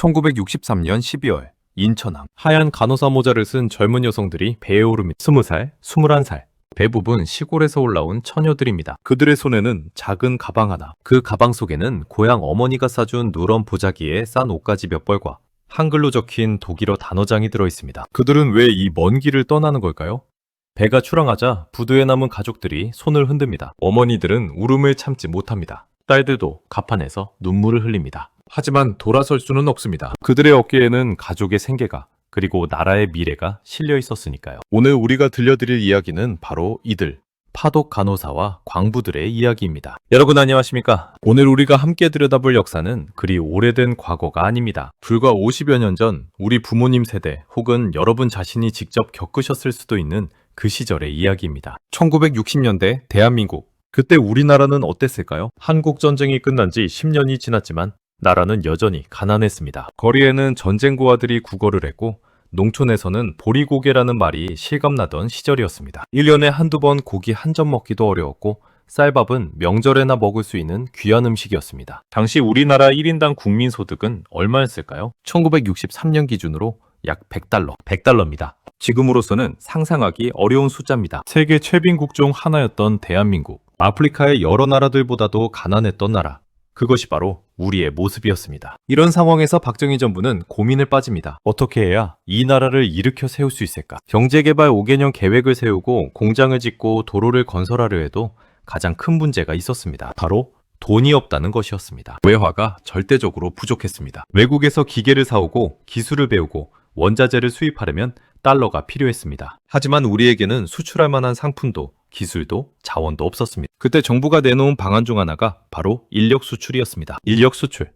1963년 12월 인천항. 하얀 간호사 모자를 쓴 젊은 여성들이 배에 오릅니다. 20살, 21살. 대부분 시골에서 올라온 처녀들입니다. 그들의 손에는 작은 가방 하나. 그 가방 속에는 고향 어머니가 싸준 누런 보자기에 싼 옷가지 몇 벌과 한글로 적힌 독일어 단어장이 들어있습니다. 그들은 왜 이 먼 길을 떠나는 걸까요? 배가 출항하자 부두에 남은 가족들이 손을 흔듭니다. 어머니들은 울음을 참지 못합니다. 딸들도 갑판에서 눈물을 흘립니다. 하지만 돌아설 수는 없습니다. 그들의 어깨에는 가족의 생계가 그리고 나라의 미래가 실려 있었으니까요. 오늘 우리가 들려드릴 이야기는 바로 이들, 파독 간호사와 광부들의 이야기입니다. 여러분 안녕하십니까? 오늘 우리가 함께 들여다볼 역사는 그리 오래된 과거가 아닙니다. 불과 50여 년 전 우리 부모님 세대 혹은 여러분 자신이 직접 겪으셨을 수도 있는 그 시절의 이야기입니다. 1960년대 대한민국. 그때 우리나라는 어땠을까요? 한국전쟁이 끝난 지 10년이 지났지만 나라는 여전히 가난했습니다. 거리에는 전쟁고아들이 구걸을 했고 농촌에서는 보리고개라는 말이 실감나던 시절이었습니다. 1년에 한두 번 고기 한 점 먹기도 어려웠고 쌀밥은 명절에나 먹을 수 있는 귀한 음식이었습니다. 당시 우리나라 1인당 국민소득은 얼마였을까요? 1963년 기준으로 약 100달러. 100달러입니다. 지금으로서는 상상하기 어려운 숫자입니다. 세계 최빈국 중 하나였던 대한민국. 아프리카의 여러 나라들보다도 가난했던 나라. 그것이 바로 우리의 모습이었습니다. 이런 상황에서 박정희 정부는 고민을 빠집니다. 어떻게 해야 이 나라를 일으켜 세울 수 있을까? 경제개발 5개년 계획을 세우고 공장을 짓고 도로를 건설하려 해도 가장 큰 문제가 있었습니다. 바로 돈이 없다는 것이었습니다. 외화가 절대적으로 부족했습니다. 외국에서 기계를 사오고 기술을 배우고 원자재를 수입하려면 달러가 필요했습니다. 하지만 우리에게는 수출할 만한 상품도 기술도 자원도 없었습니다. 그때 정부가 내놓은 방안 중 하나가 바로 인력 수출이었습니다. 인력 수출.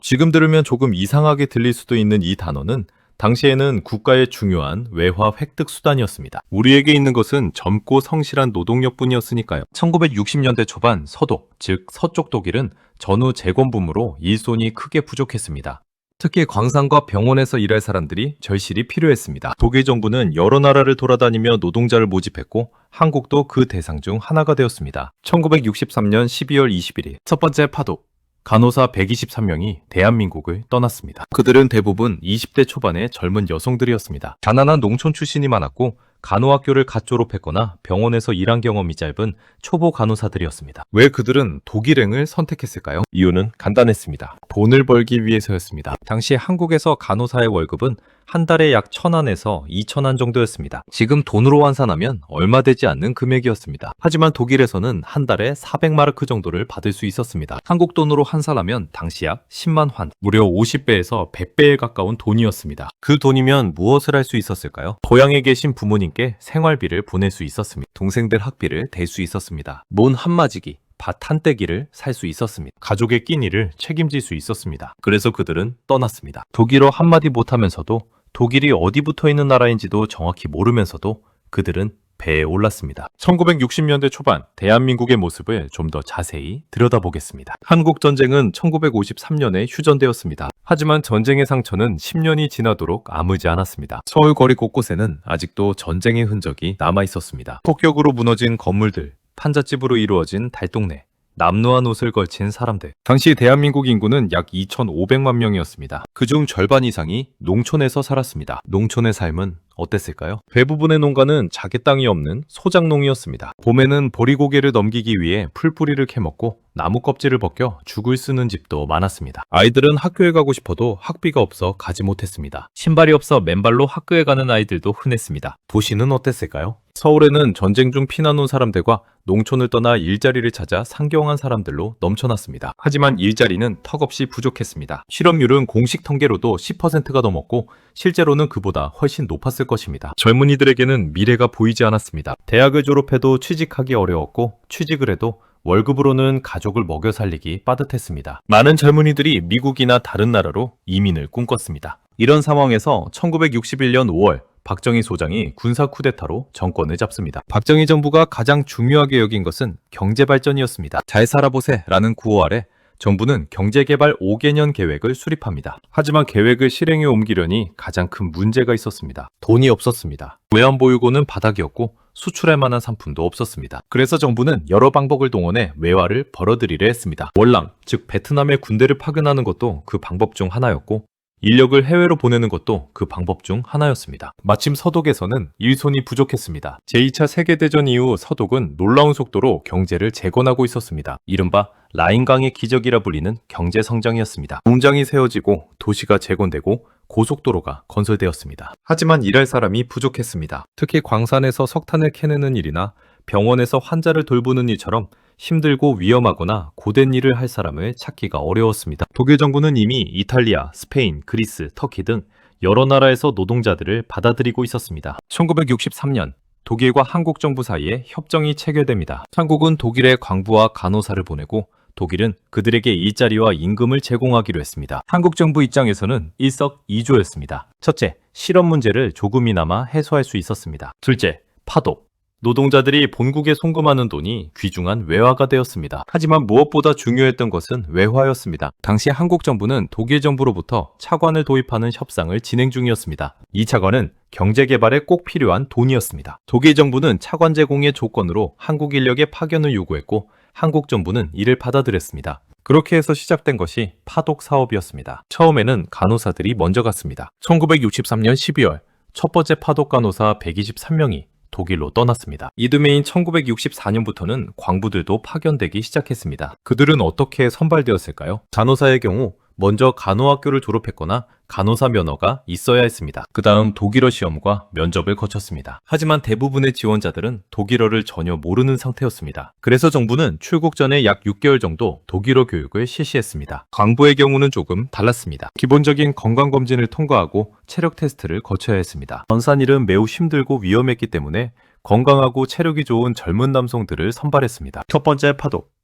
지금 들으면 조금 이상하게 들릴 수도 있는 이 단어는 당시에는 국가의 중요한 외화 획득 수단이었습니다. 우리에게 있는 것은 젊고 성실한 노동력뿐이었으니까요. 1960년대 초반 서독, 즉 서쪽 독일은 전후 재건붐으로 일손이 크게 부족했습니다. 특히 광산과 병원에서 일할 사람들이 절실히 필요했습니다. 독일 정부는 여러 나라를 돌아다니며 노동자를 모집했고 한국도 그 대상 중 하나가 되었습니다. 1963년 12월 21일 첫 번째 파독. 간호사 123명이 대한민국을 떠났습니다. 그들은 대부분 20대 초반의 젊은 여성들이었습니다. 가난한 농촌 출신이 많았고 간호학교를 갓 졸업했거나 병원에서 일한 경험이 짧은 초보 간호사들이었습니다. 왜 그들은 독일행을 선택했을까요? 이유는 간단했습니다. 돈을 벌기 위해서였습니다. 당시 한국에서 간호사의 월급은 한 달에 약 1,000안에서 2,000안 정도였습니다. 지금 돈으로 환산하면 얼마 되지 않는 금액이었습니다. 하지만 독일에서는 한 달에 400마르크 정도를 받을 수 있었습니다. 한국 돈으로 환산하면 당시 약 10만 환, 무려 50배에서 100배에 가까운 돈이었습니다. 그 돈이면 무엇을 할 수 있었을까요? 고향에 계신 부모님께 생활비를 보낼 수 있었습니다. 동생들 학비를 댈 수 있었습니다. 논 한마지기, 밭 한 떼기를 살 수 있었습니다. 가족의 끼니를 책임질 수 있었습니다. 그래서 그들은 떠났습니다. 독일어 한마디 못하면서도 독일이 어디 붙어 있는 나라인지도 정확히 모르면서도 그들은 배에 올랐습니다. 1960년대 초반 대한민국의 모습을 좀 더 자세히 들여다보겠습니다. 한국전쟁은 1953년에 휴전되었습니다. 하지만 전쟁의 상처는 10년이 지나도록 아물지 않았습니다. 서울 거리 곳곳에는 아직도 전쟁의 흔적이 남아 있었습니다. 폭격으로 무너진 건물들, 판잣집으로 이루어진 달동네, 남루한 옷을 걸친 사람들. 당시 대한민국 인구는 약 2,500만 명이었습니다. 그중 절반 이상이 농촌에서 살았습니다. 농촌의 삶은 어땠을까요? 대부분의 농가는 자기 땅이 없는 소작농이었습니다. 봄에는 보리고개를 넘기기 위해 풀뿌리를 캐먹고 나무 껍질을 벗겨 죽을 쓰는 집도 많았습니다. 아이들은 학교에 가고 싶어도 학비가 없어 가지 못했습니다. 신발이 없어 맨발로 학교에 가는 아이들도 흔했습니다. 도시는 어땠을까요? 서울에는 전쟁 중 피난 온 사람들과 농촌을 떠나 일자리를 찾아 상경한 사람들로 넘쳐났습니다. 하지만 일자리는 턱없이 부족했습니다. 실업률은 공식 통계로도 10%가 넘었고 실제로는 그보다 훨씬 높았을 것입니다. 젊은이들에게는 미래가 보이지 않았습니다. 대학을 졸업해도 취직하기 어려웠고 취직을 해도 월급으로는 가족을 먹여 살리기 빠듯했습니다. 많은 젊은이들이 미국이나 다른 나라로 이민을 꿈꿨습니다. 이런 상황에서 1961년 5월 박정희 소장이 군사 쿠데타로 정권을 잡습니다. 박정희 정부가 가장 중요하게 여긴 것은 경제발전이었습니다. 잘 살아보세 라는 구호 아래 정부는 경제개발 5개년 계획을 수립합니다. 하지만 계획을 실행에 옮기려니 가장 큰 문제가 있었습니다. 돈이 없었습니다. 외환보유고는 바닥이었고 수출할 만한 상품도 없었습니다. 그래서 정부는 여러 방법을 동원해 외화를 벌어들이려 했습니다. 월남, 즉 베트남의 군대를 파견하는 것도 그 방법 중 하나였고 인력을 해외로 보내는 것도 그 방법 중 하나였습니다. 마침 서독에서는 일손이 부족했습니다. 제2차 세계대전 이후 서독은 놀라운 속도로 경제를 재건하고 있었습니다. 이른바 라인강의 기적이라 불리는 경제 성장이었습니다. 공장이 세워지고 도시가 재건되고 고속도로가 건설되었습니다. 하지만 일할 사람이 부족했습니다. 특히 광산에서 석탄을 캐내는 일이나 병원에서 환자를 돌보는 일처럼 힘들고 위험하거나 고된 일을 할 사람을 찾기가 어려웠습니다. 독일 정부는 이미 이탈리아, 스페인, 그리스, 터키 등 여러 나라에서 노동자들을 받아들이고 있었습니다. 1963년 독일과 한국 정부 사이에 협정이 체결됩니다. 한국은 독일에 광부와 간호사를 보내고 독일은 그들에게 일자리와 임금을 제공하기로 했습니다. 한국 정부 입장에서는 일석이조였습니다. 첫째, 실업 문제를 조금이나마 해소할 수 있었습니다. 둘째, 파독. 노동자들이 본국에 송금하는 돈이 귀중한 외화가 되었습니다. 하지만 무엇보다 중요했던 것은 외화였습니다. 당시 한국 정부는 독일 정부로부터 차관을 도입하는 협상을 진행 중이었습니다. 이 차관은 경제 개발에 꼭 필요한 돈이었습니다. 독일 정부는 차관 제공의 조건으로 한국 인력의 파견을 요구했고 한국 정부는 이를 받아들였습니다. 그렇게 해서 시작된 것이 파독 사업이었습니다. 처음에는 간호사들이 먼저 갔습니다. 1963년 12월 첫 번째 파독 간호사 123명이 독일로 떠났습니다. 이듬해인 1964년부터는 광부들도 파견되기 시작했습니다. 그들은 어떻게 선발되었을까요? 간호사의 경우 먼저 간호학교를 졸업했거나 간호사 면허가 있어야 했습니다. 그 다음 독일어 시험과 면접을 거쳤습니다. 하지만 대부분의 지원자들은 독일어를 전혀 모르는 상태였습니다. 그래서 정부는 출국 전에 약 6개월 정도 독일어 교육을 실시했습니다. 광부의 경우는 조금 달랐습니다. 기본적인 건강검진을 통과하고 체력 테스트를 거쳐야 했습니다. 전산일은 매우 힘들고 위험했기 때문에 건강하고 체력이 좋은 젊은 남성들을 선발했습니다. 첫 번째 파독.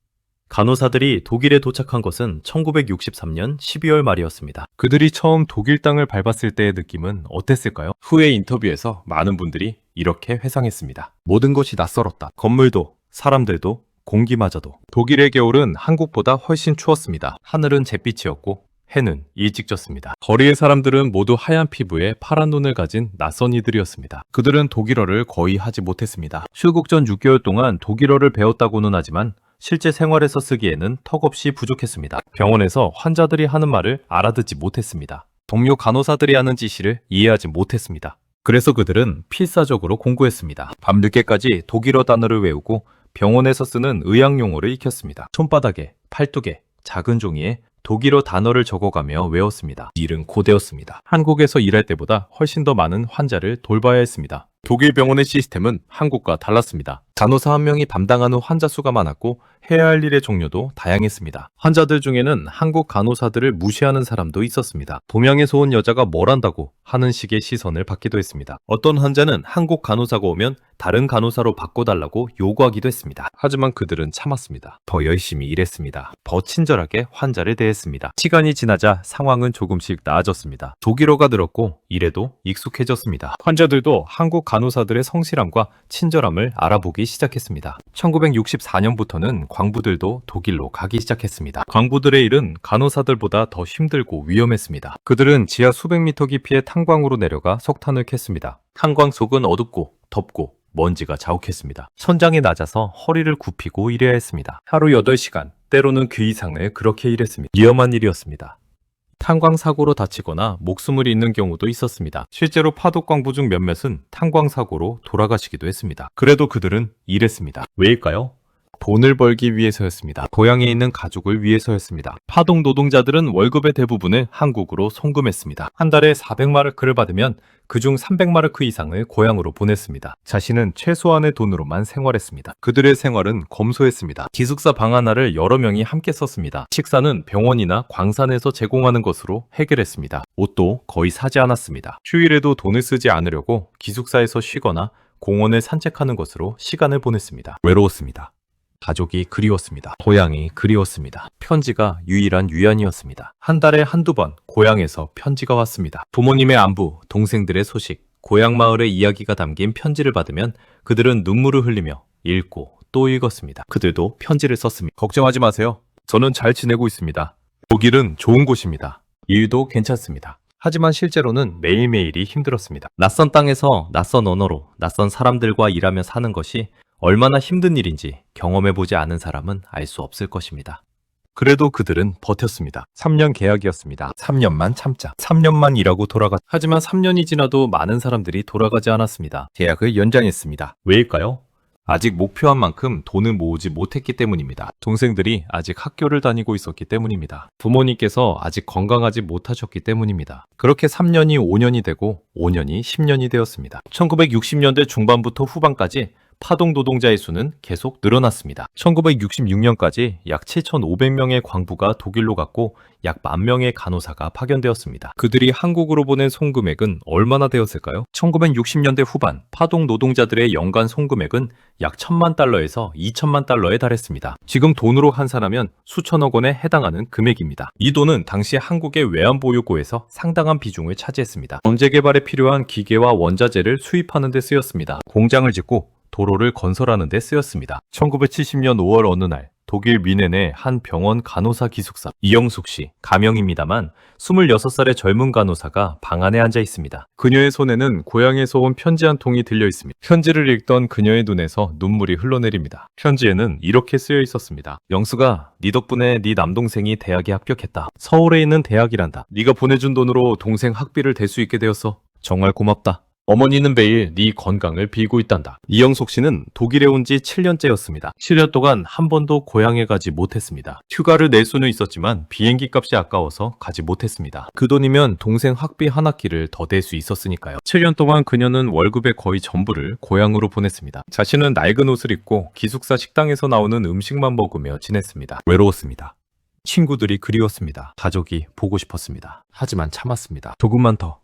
간호사들이 독일에 도착한 것은 1963년 12월 말이었습니다. 그들이 처음 독일 땅을 밟았을 때의 느낌은 어땠을까요? 후에 인터뷰에서 많은 분들이 이렇게 회상했습니다. 모든 것이 낯설었다. 건물도, 사람들도, 공기마저도. 독일의 겨울은 한국보다 훨씬 추웠습니다. 하늘은 잿빛이었고 해는 일찍 졌습니다. 거리의 사람들은 모두 하얀 피부에 파란 눈을 가진 낯선 이들이었습니다. 그들은 독일어를 거의 하지 못했습니다. 출국 전 6개월 동안 독일어를 배웠다고는 하지만 실제 생활에서 쓰기에는 턱없이 부족했습니다. 병원에서 환자들이 하는 말을 알아듣지 못했습니다. 동료 간호사들이 하는 지시를 이해하지 못했습니다. 그래서 그들은 필사적으로 공부했습니다. 밤늦게까지 독일어 단어를 외우고 병원에서 쓰는 의학용어를 익혔습니다. 손바닥에, 팔뚝에, 작은 종이에 독일어 단어를 적어가며 외웠습니다. 일은 고되었습니다. 한국에서 일할 때보다 훨씬 더 많은 환자를 돌봐야 했습니다. 독일 병원의 시스템은 한국과 달랐습니다. 간호사 한 명이 담당하는 환자 수가 많았고 해야 할 일의 종류도 다양했습니다. 환자들 중에는 한국 간호사들을 무시하는 사람도 있었습니다. 동양에서 온 여자가 뭘 안다고 하는 식의 시선을 받기도 했습니다. 어떤 환자는 한국 간호사가 오면 다른 간호사로 바꿔달라고 요구하기도 했습니다. 하지만 그들은 참았습니다. 더 열심히 일했습니다. 더 친절하게 환자를 대했습니다. 시간이 지나자 상황은 조금씩 나아졌습니다. 독일어가 늘었고 일에도 익숙해졌습니다. 환자들도 한국 간호사들의 성실함과 친절함을 알아보기 시작했습니다. 1964년부터는 광부들도 독일로 가기 시작했습니다. 광부들의 일은 간호사들보다 더 힘들고 위험했습니다. 그들은 지하 수백 미터 깊이의 탄광으로 내려가 석탄을 캤습니다. 탄광 속은 어둡고 덥고 먼지가 자욱했습니다. 천장이 낮아서 허리를 굽히고 일해야 했습니다. 하루 8시간, 때로는 그 이상을 그렇게 일했습니다. 위험한 일이었습니다. 탄광 사고로 다치거나 목숨을 잃는 경우도 있었습니다. 실제로 파독 광부 중 몇몇은 탄광 사고로 돌아가시기도 했습니다. 그래도 그들은 일했습니다. 왜일까요? 돈을 벌기 위해서였습니다. 고향에 있는 가족을 위해서였습니다. 파독 노동자들은 월급의 대부분을 한국으로 송금했습니다. 한 달에 400마르크를 받으면 그중 300마르크 이상을 고향으로 보냈습니다. 자신은 최소한의 돈으로만 생활했습니다. 그들의 생활은 검소했습니다. 기숙사 방 하나를 여러 명이 함께 썼습니다. 식사는 병원이나 광산에서 제공하는 것으로 해결했습니다. 옷도 거의 사지 않았습니다. 휴일에도 돈을 쓰지 않으려고 기숙사에서 쉬거나 공원을 산책하는 것으로 시간을 보냈습니다. 외로웠습니다. 가족이 그리웠습니다. 고향이 그리웠습니다. 편지가 유일한 위안이었습니다. 한 달에 한두 번 고향에서 편지가 왔습니다. 부모님의 안부, 동생들의 소식, 고향 마을의 이야기가 담긴 편지를 받으면 그들은 눈물을 흘리며 읽고 또 읽었습니다. 그들도 편지를 썼습니다. 걱정하지 마세요. 저는 잘 지내고 있습니다. 독일은 좋은 곳입니다. 일도 괜찮습니다. 하지만 실제로는 매일매일이 힘들었습니다. 낯선 땅에서 낯선 언어로 낯선 사람들과 일하며 사는 것이 얼마나 힘든 일인지 경험해보지 않은 사람은 알 수 없을 것입니다. 그래도 그들은 버텼습니다. 3년 계약이었습니다. 3년만 참자. 3년만 일하고 하지만 3년이 지나도 많은 사람들이 돌아가지 않았습니다. 계약을 연장했습니다. 왜일까요? 아직 목표한 만큼 돈을 모으지 못했기 때문입니다. 동생들이 아직 학교를 다니고 있었기 때문입니다. 부모님께서 아직 건강하지 못하셨기 때문입니다. 그렇게 3년이 5년이 되고 5년이 10년이 되었습니다. 1960년대 중반부터 후반까지 파동 노동자의 수는 계속 늘어났습니다. 1966년까지 약 7,500명의 광부가 독일로 갔고 약 10,000명의 간호사가 파견되었습니다. 그들이 한국으로 보낸 송금액은 얼마나 되었을까요? 1960년대 후반 파동 노동자들의 연간 송금액은 약 1,000만 달러에서 2,000만 달러에 달했습니다. 지금 돈으로 환산하면 수천억 원에 해당하는 금액입니다. 이 돈은 당시 한국의 외환보유고에서 상당한 비중을 차지했습니다. 경제 개발에 필요한 기계와 원자재를 수입하는 데 쓰였습니다. 공장을 짓고 도로를 건설하는 데 쓰였습니다. 1970년 5월 어느 날 독일 미넨의 한 병원 간호사 기숙사 이영숙 씨, 가명입니다만 26살의 젊은 간호사가 방 안에 앉아 있습니다. 그녀의 손에는 고향에서 온 편지 한 통이 들려 있습니다. 편지를 읽던 그녀의 눈에서 눈물이 흘러내립니다. 편지에는 이렇게 쓰여 있었습니다. 영수가 네 덕분에 네 남동생이 대학에 합격했다. 서울에 있는 대학이란다. 네가 보내준 돈으로 동생 학비를 댈 수 있게 되었어. 정말 고맙다. 어머니는 매일 네 건강을 빌고 있단다. 이영숙 씨는 독일에 온 지 7년째였습니다. 7년 동안 한 번도 고향에 가지 못했습니다. 휴가를 낼 수는 있었지만 비행기 값이 아까워서 가지 못했습니다. 그 돈이면 동생 학비 한 학기를 더 댈 수 있었으니까요. 7년 동안 그녀는 월급의 거의 전부를 고향으로 보냈습니다. 자신은 낡은 옷을 입고 기숙사 식당에서 나오는 음식만 먹으며 지냈습니다. 외로웠습니다. 친구들이 그리웠습니다. 가족이 보고 싶었습니다. 하지만 참았습니다. 조금만 더.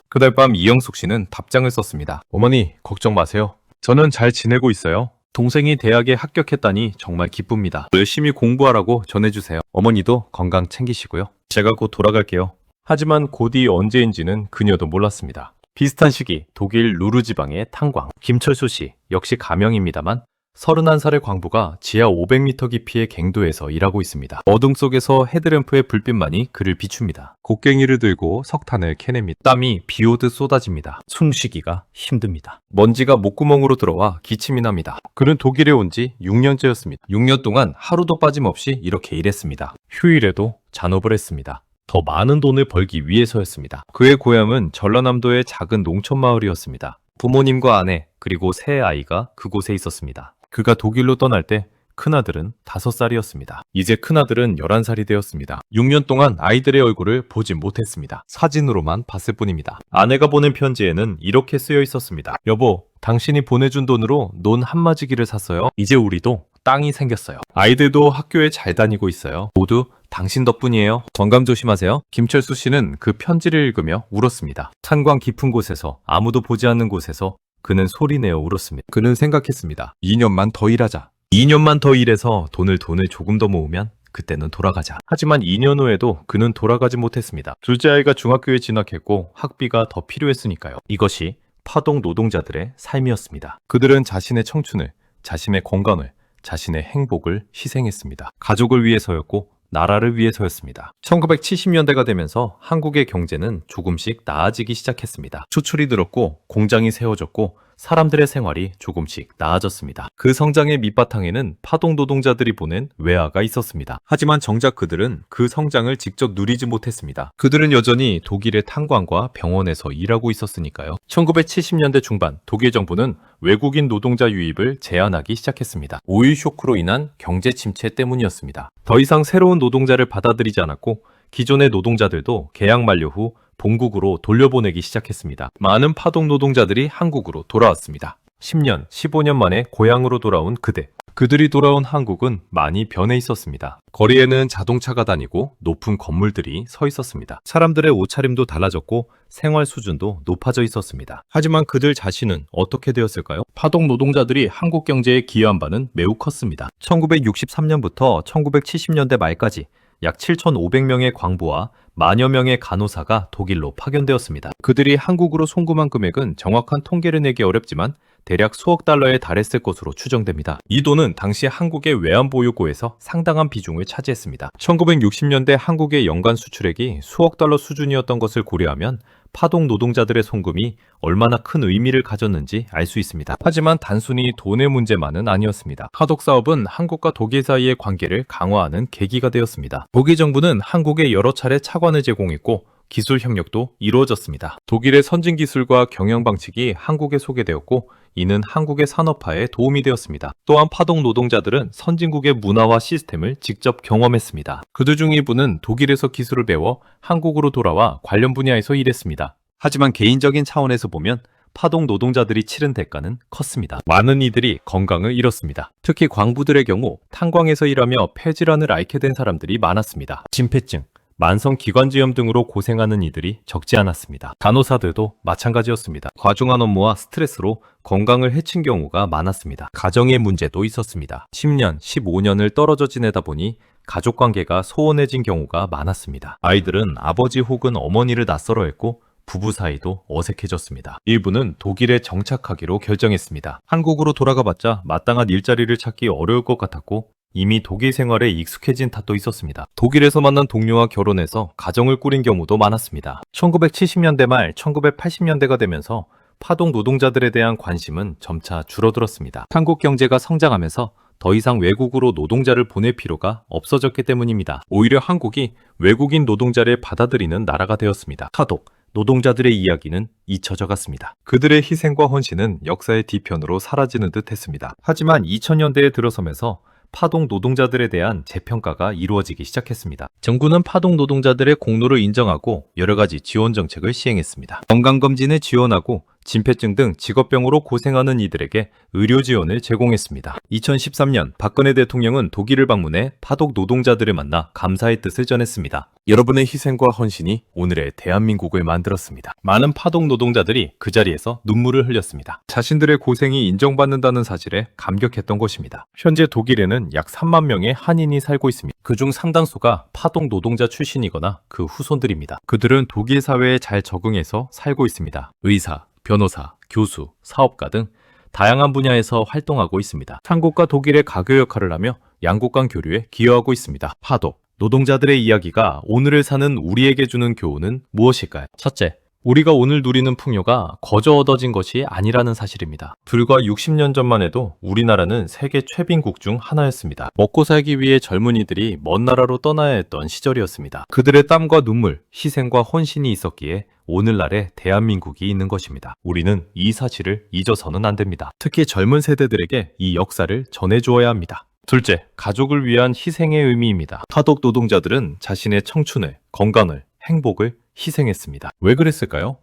그날 밤 이영숙 씨는 답장을 썼습니다. 어머니, 걱정 마세요. 저는 잘 지내고 있어요. 동생이 대학에 합격했다니 정말 기쁩니다. 열심히 공부하라고 전해주세요. 어머니도 건강 챙기시고요. 제가 곧 돌아갈게요. 하지만 곧이 언제인지는 그녀도 몰랐습니다. 비슷한 시기 독일 루르 지방의 탄광 김철수 씨 역시 가명입니다만 31살의 광부가 지하 500m 깊이의 갱도에서 일하고 있습니다. 어둠 속에서 헤드램프의 불빛만이 그를 비춥니다. 곡괭이를 들고 석탄을 캐냅니다. 땀이 비 오듯 쏟아집니다. 숨쉬기가 힘듭니다. 먼지가 목구멍으로 들어와 기침이 납니다. 그는 독일에 온 지 6년째였습니다. 6년 동안 하루도 빠짐없이 이렇게 일했습니다. 휴일에도 잔업을 했습니다. 더 많은 돈을 벌기 위해서였습니다. 그의 고향은 전라남도의 작은 농촌 마을이었습니다. 부모님과 아내 그리고 세 아이가 그곳에 있었습니다. 그가 독일로 떠날 때 큰아들은 5살이었습니다. 이제 큰아들은 11살이 되었습니다. 6년 동안 아이들의 얼굴을 보지 못했습니다. 사진으로만 봤을 뿐입니다. 아내가 보낸 편지에는 이렇게 쓰여 있었습니다. 여보, 당신이 보내준 돈으로 논 한마지기를 샀어요. 이제 우리도 땅이 생겼어요. 아이들도 학교에 잘 다니고 있어요. 모두 당신 덕분이에요. 건강 조심하세요. 김철수 씨는 그 편지를 읽으며 울었습니다. 탄광 깊은 곳에서 아무도 보지 않는 곳에서 그는 소리내어 울었습니다. 그는 생각했습니다. 2년만 더 일하자. 2년만 더 일해서 돈을 조금 더 모으면 그때는 돌아가자. 하지만 2년 후에도 그는 돌아가지 못했습니다. 둘째 아이가 중학교에 진학했고 학비가 더 필요했으니까요. 이것이 파동 노동자들의 삶이었습니다. 그들은 자신의 청춘을, 자신의 건강을, 자신의 행복을 희생했습니다. 가족을 위해서였고 나라를 위해서였습니다. 1970년대가 되면서 한국의 경제는 조금씩 나아지기 시작했습니다. 수출이 늘었고 공장이 세워졌고 사람들의 생활이 조금씩 나아졌습니다. 그 성장의 밑바탕에는 파동 노동자들이 보낸 외화가 있었습니다. 하지만 정작 그들은 그 성장을 직접 누리지 못했습니다. 그들은 여전히 독일의 탄광과 병원에서 일하고 있었으니까요. 1970년대 중반 독일 정부는 외국인 노동자 유입을 제한하기 시작했습니다. 오일 쇼크로 인한 경제 침체 때문이었습니다. 더 이상 새로운 노동자를 받아들이지 않았고 기존의 노동자들도 계약 만료 후 본국으로 돌려보내기 시작했습니다. 많은 파동 노동자들이 한국으로 돌아왔습니다. 10년, 15년 만에 고향으로 돌아온 그대. 그들이 돌아온 한국은 많이 변해 있었습니다. 거리에는 자동차가 다니고 높은 건물들이 서 있었습니다. 사람들의 옷차림도 달라졌고 생활 수준도 높아져 있었습니다. 하지만 그들 자신은 어떻게 되었을까요? 파동 노동자들이 한국 경제에 기여한 바는 매우 컸습니다. 1963년부터 1970년대 말까지 약 7,500명의 광부와 만여 명의 간호사가 독일로 파견되었습니다. 그들이 한국으로 송금한 금액은 정확한 통계를 내기 어렵지만 대략 수억 달러에 달했을 것으로 추정됩니다. 이 돈은 당시 한국의 외환보유고에서 상당한 비중을 차지했습니다. 1960년대 한국의 연간 수출액이 수억 달러 수준이었던 것을 고려하면 파독 노동자들의 송금이 얼마나 큰 의미를 가졌는지 알 수 있습니다. 하지만 단순히 돈의 문제만은 아니었습니다. 파독 사업은 한국과 독일 사이의 관계를 강화하는 계기가 되었습니다. 독일 정부는 한국에 여러 차례 차관을 제공했고 기술 협력도 이루어졌습니다. 독일의 선진 기술과 경영 방식이 한국에 소개되었고 이는 한국의 산업화에 도움이 되었습니다. 또한 파독 노동자들은 선진국의 문화와 시스템을 직접 경험했습니다. 그들 중 일부는 독일에서 기술을 배워 한국으로 돌아와 관련 분야에서 일했습니다. 하지만 개인적인 차원에서 보면 파독 노동자들이 치른 대가는 컸습니다. 많은 이들이 건강을 잃었습니다. 특히 광부들의 경우 탄광에서 일하며 폐질환을 앓게 된 사람들이 많았습니다. 심폐증, 만성 기관지염 등으로 고생하는 이들이 적지 않았습니다. 간호사들도 마찬가지였습니다. 과중한 업무와 스트레스로 건강을 해친 경우가 많았습니다. 가정의 문제도 있었습니다. 10년, 15년을 떨어져 지내다 보니 가족관계가 소원해진 경우가 많았습니다. 아이들은 아버지 혹은 어머니를 낯설어 했고 부부 사이도 어색해졌습니다. 일부는 독일에 정착하기로 결정했습니다. 한국으로 돌아가봤자 마땅한 일자리를 찾기 어려울 것 같았고 이미 독일 생활에 익숙해진 탓도 있었습니다. 독일에서 만난 동료와 결혼해서 가정을 꾸린 경우도 많았습니다. 1970년대 말 1980년대가 되면서 파독 노동자들에 대한 관심은 점차 줄어들었습니다. 한국 경제가 성장하면서 더 이상 외국으로 노동자를 보낼 필요가 없어졌기 때문입니다. 오히려 한국이 외국인 노동자를 받아들이는 나라가 되었습니다. 파독 노동자들의 이야기는 잊혀져 갔습니다. 그들의 희생과 헌신은 역사의 뒤편으로 사라지는 듯 했습니다. 하지만 2000년대에 들어서면서 파독 노동자들에 대한 재평가가 이루어지기 시작했습니다. 정부는 파독 노동자들의 공로를 인정하고 여러 가지 지원 정책을 시행했습니다. 건강검진을 지원하고 진폐증 등 직업병으로 고생하는 이들에게 의료 지원을 제공했습니다. 2013년 박근혜 대통령은 독일을 방문해 파독 노동자들을 만나 감사의 뜻을 전했습니다. 여러분의 희생과 헌신이 오늘의 대한민국을 만들었습니다. 많은 파독 노동자들이 그 자리에서 눈물을 흘렸습니다. 자신들의 고생이 인정받는다는 사실에 감격했던 것입니다. 현재 독일에는 약 3만 명의 한인이 살고 있습니다. 그중 상당수가 파독 노동자 출신이거나 그 후손들입니다. 그들은 독일 사회에 잘 적응해서 살고 있습니다. 의사, 변호사, 교수, 사업가 등 다양한 분야에서 활동하고 있습니다. 한국과 독일의 가교 역할을 하며 양국 간 교류에 기여하고 있습니다. 파독 노동자들의 이야기가 오늘을 사는 우리에게 주는 교훈은 무엇일까요? 첫째, 우리가 오늘 누리는 풍요가 거저 얻어진 것이 아니라는 사실입니다. 불과 60년 전만 해도 우리나라는 세계 최빈국 중 하나였습니다. 먹고 살기 위해 젊은이들이 먼 나라로 떠나야 했던 시절이었습니다. 그들의 땀과 눈물, 희생과 헌신이 있었기에 오늘날의 대한민국이 있는 것입니다. 우리는 이 사실을 잊어서는 안 됩니다. 특히 젊은 세대들에게 이 역사를 전해주어야 합니다. 둘째, 가족을 위한 희생의 의미입니다. 파독 노동자들은 자신의 청춘을, 건강을, 행복을 희생했습니다. 왜 그랬을까요?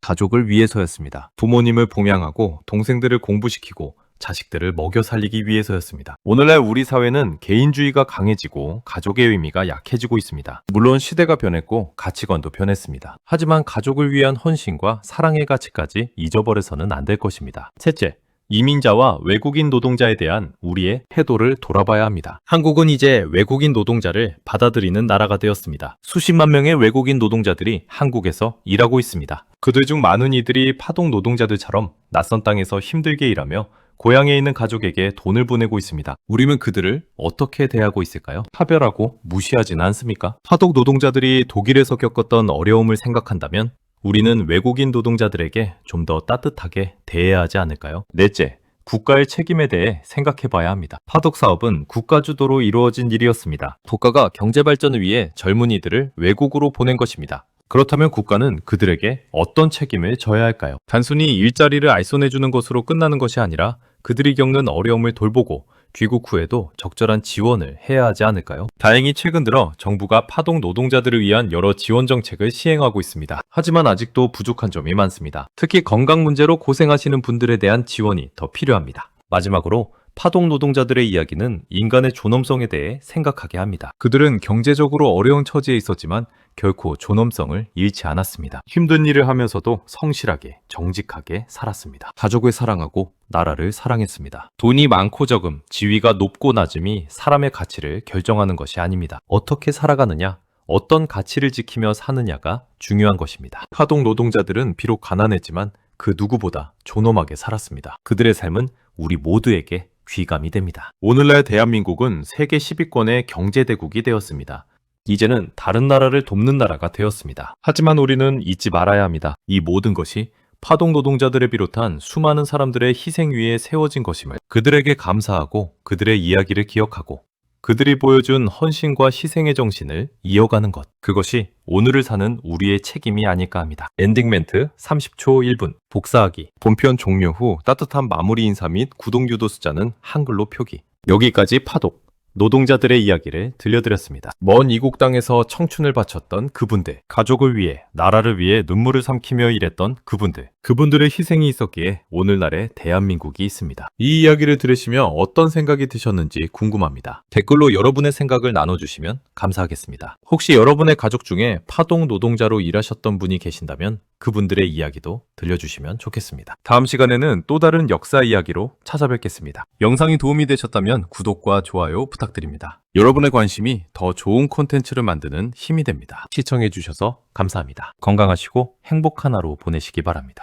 가족을 위해서였습니다. 부모님을 봉양하고 동생들을 공부시키고 자식들을 먹여 살리기 위해서였습니다. 오늘날 우리 사회는 개인주의가 강해지고 가족의 의미가 약해지고 있습니다. 물론 시대가 변했고 가치관도 변했습니다. 하지만 가족을 위한 헌신과 사랑의 가치까지 잊어버려서는 안 될 것입니다. 셋째, 이민자와 외국인 노동자에 대한 우리의 태도를 돌아봐야 합니다. 한국은 이제 외국인 노동자를 받아들이는 나라가 되었습니다. 수십만 명의 외국인 노동자들이 한국에서 일하고 있습니다. 그들 중 많은 이들이 파독 노동자들처럼 낯선 땅에서 힘들게 일하며 고향에 있는 가족에게 돈을 보내고 있습니다. 우리는 그들을 어떻게 대하고 있을까요? 차별하고 무시하진 않습니까? 파독 노동자들이 독일에서 겪었던 어려움을 생각한다면 우리는 외국인 노동자들에게 좀 더 따뜻하게 대해야 하지 않을까요? 넷째, 국가의 책임에 대해 생각해 봐야 합니다. 파독 사업은 국가 주도로 이루어진 일이었습니다. 국가가 경제 발전을 위해 젊은이들을 외국으로 보낸 것입니다. 그렇다면 국가는 그들에게 어떤 책임을 져야 할까요? 단순히 일자리를 알선해주는 것으로 끝나는 것이 아니라 그들이 겪는 어려움을 돌보고 귀국 후에도 적절한 지원을 해야 하지 않을까요? 다행히 최근 들어 정부가 파독 노동자들을 위한 여러 지원 정책을 시행하고 있습니다. 하지만 아직도 부족한 점이 많습니다. 특히 건강 문제로 고생하시는 분들에 대한 지원이 더 필요합니다. 마지막으로 파독 노동자들의 이야기는 인간의 존엄성에 대해 생각하게 합니다. 그들은 경제적으로 어려운 처지에 있었지만 결코 존엄성을 잃지 않았습니다. 힘든 일을 하면서도 성실하게, 정직하게 살았습니다. 가족을 사랑하고 나라를 사랑했습니다. 돈이 많고 적음, 지위가 높고 낮음이 사람의 가치를 결정하는 것이 아닙니다. 어떻게 살아가느냐, 어떤 가치를 지키며 사느냐가 중요한 것입니다. 파독 노동자들은 비록 가난했지만 그 누구보다 존엄하게 살았습니다. 그들의 삶은 우리 모두에게 귀감이 됩니다. 오늘날 대한민국은 세계 10위권의 경제대국이 되었습니다. 이제는 다른 나라를 돕는 나라가 되었습니다. 하지만 우리는 잊지 말아야 합니다. 이 모든 것이 파동 노동자들을 비롯한 수많은 사람들의 희생 위에 세워진 것임을, 그들에게 감사하고 그들의 이야기를 기억하고 그들이 보여준 헌신과 희생의 정신을 이어가는 것, 그것이 오늘을 사는 우리의 책임이 아닐까 합니다. 엔딩 멘트 30초 1분. 복사하기. 본편 종료 후 따뜻한 마무리 인사 및 구독 유도 숫자는 한글로 표기. 여기까지 파독, 노동자들의 이야기를 들려드렸습니다. 먼 이국 땅에서 청춘을 바쳤던 그분들, 가족을 위해, 나라를 위해 눈물을 삼키며 일했던 그분들, 그분들의 희생이 있었기에 오늘날의 대한민국이 있습니다. 이 이야기를 들으시며 어떤 생각이 드셨는지 궁금합니다. 댓글로 여러분의 생각을 나눠주시면 감사하겠습니다. 혹시 여러분의 가족 중에 파동 노동자로 일하셨던 분이 계신다면 그분들의 이야기도 들려주시면 좋겠습니다. 다음 시간에는 또 다른 역사 이야기로 찾아뵙겠습니다. 영상이 도움이 되셨다면 구독과 좋아요 부탁드립니다. 여러분의 관심이 더 좋은 콘텐츠를 만드는 힘이 됩니다. 시청해주셔서 감사합니다. 건강하시고 행복한 하루 보내시기 바랍니다.